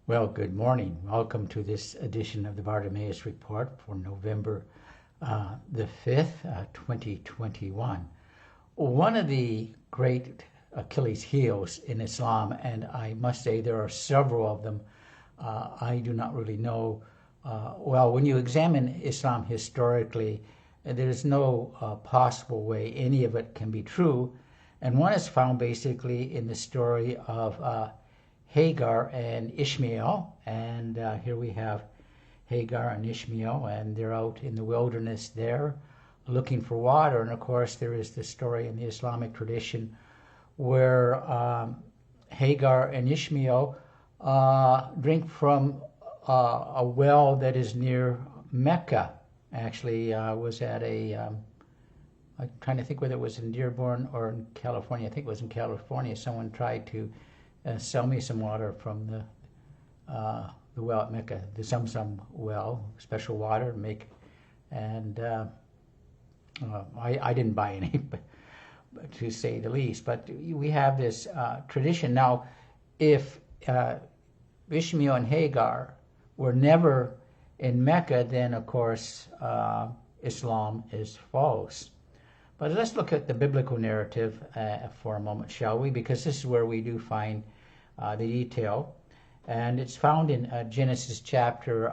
Well, good morning. Welcome to this edition of the Bartimaeus Report for November the 5th, 2021. One of the great Achilles heels in Islam, and I must say there are several of them, I do not really know. Well, when you examine Islam historically, there's no possible way any of it can be true. And one is found basically in the story of Hagar and Ishmael, and here we have Hagar and Ishmael, and they're out in the wilderness there looking for water. And of course, there is the story in the Islamic tradition where Hagar and Ishmael drink from a well that is near Mecca. Actually, was at I'm trying to think whether it was in Dearborn or in California. I think it was in California. Someone tried to sell me some water from the well at Mecca, the Zamzam well, special water to make, and I didn't buy any, but to say the least. But we have this tradition now. If Ishmael and Hagar were never in Mecca, then of course Islam is false. But let's look at the biblical narrative for a moment, shall we? Because this is where we do find the detail. And it's found in Genesis chapters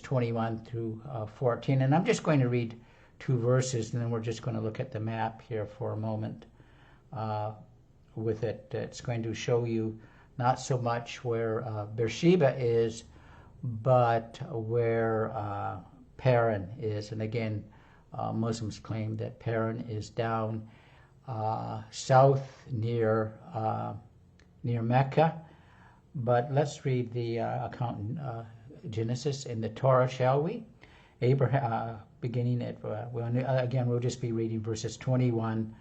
21 through 14. And I'm just going to read two verses, and then we're just going to look at the map here for a moment with it. It's going to show you not so much where Beersheba is, but where Paran is. And again, Muslims claim that Paran is down south near Mecca. But let's read the account in Genesis in the Torah, shall we? Abraham, beginning at, again, we'll just be reading verses 21,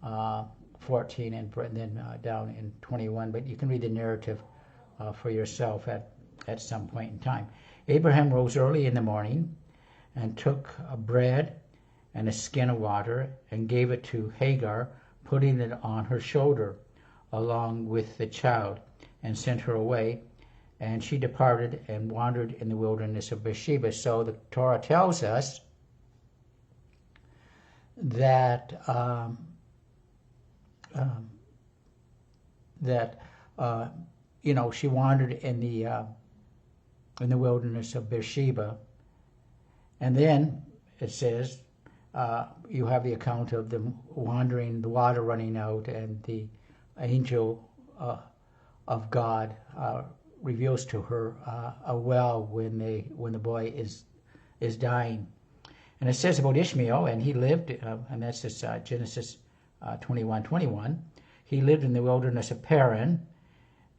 14, and then down in 21. But you can read the narrative for yourself at some point in time. Abraham rose early in the morning and took a bread and a skin of water and gave it to Hagar, putting it on her shoulder along with the child, and sent her away. And she departed and wandered in the wilderness of Beersheba. So the Torah tells us that she wandered in the wilderness of Beersheba. And then it says you have the account of them wandering, the water running out, and the angel of God reveals to her a well when the boy is dying. And it says about Ishmael, and he lived, and that's this Genesis 21:21. He lived in the wilderness of Paran,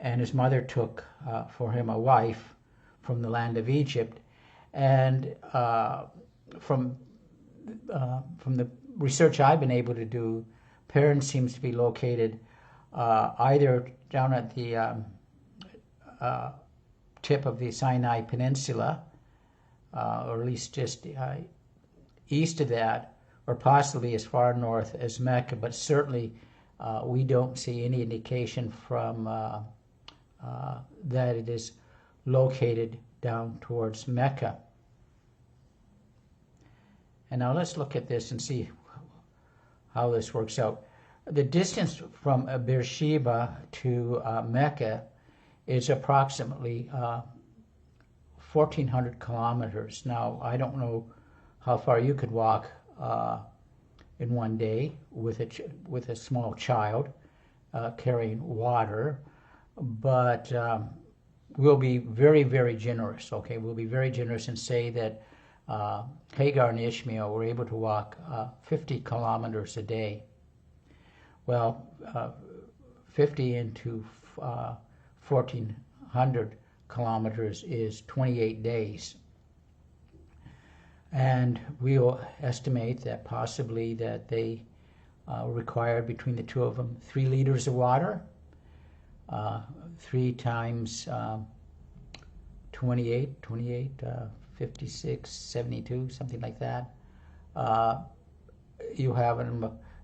and his mother took for him a wife from the land of Egypt. And from the research I've been able to do, Paran seems to be located either down at the tip of the Sinai Peninsula, or at least just east of that, or possibly as far north as Mecca, but certainly we don't see any indication from that it is located down towards Mecca. And now let's look at this and see how this works out. The distance from Beersheba to Mecca is approximately 1,400 kilometers. Now, I don't know how far you could walk in one day with a small child carrying water, but we'll be very, very generous. Okay, we'll be very generous and say that Hagar and Ishmael were able to walk 50 kilometers a day. Well, 50 into 1,400 kilometers is 28 days. And we'll estimate that possibly that they required between the two of them 3 liters of water, 3 times 28, 56, 72, something like that.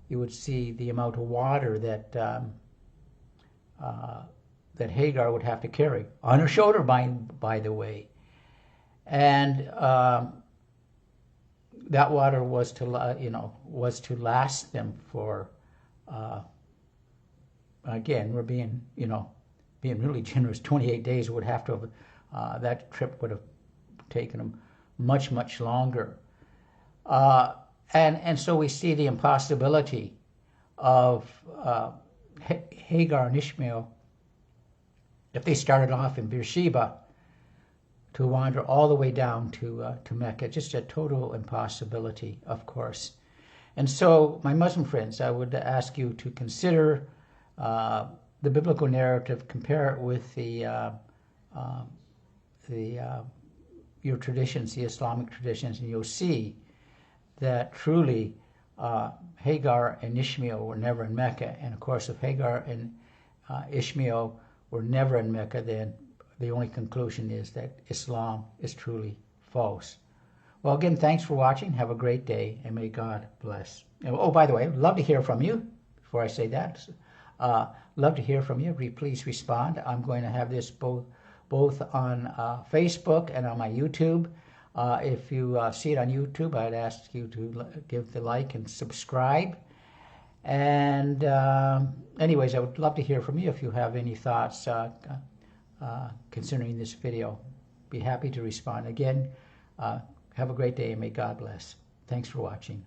You would see the amount of water that that Hagar would have to carry on her shoulder, by the way. And that water was to last them for, again, we're being really generous. 28 days would have to have, that trip would have taken them much, much longer. And so we see the impossibility of Hagar and Ishmael, if they started off in Beersheba, to wander all the way down to Mecca. Just a total impossibility, of course. And so, my Muslim friends, I would ask you to consider the biblical narrative, compare it with your traditions, the Islamic traditions, and you'll see that truly Hagar and Ishmael were never in Mecca. And of course, if Hagar and Ishmael were never in Mecca, then the only conclusion is that Islam is truly false. Well, again, thanks for watching. Have a great day, and may God bless. Oh, by the way, I'd love to hear from you. Before I say that, love to hear from you. Please respond. I'm going to have this both on Facebook and on my YouTube. If you see it on YouTube, I'd ask you to give the like and subscribe. And anyways, I would love to hear from you if you have any thoughts concerning this video. Be happy to respond. Again, have a great day and may God bless. Thanks for watching.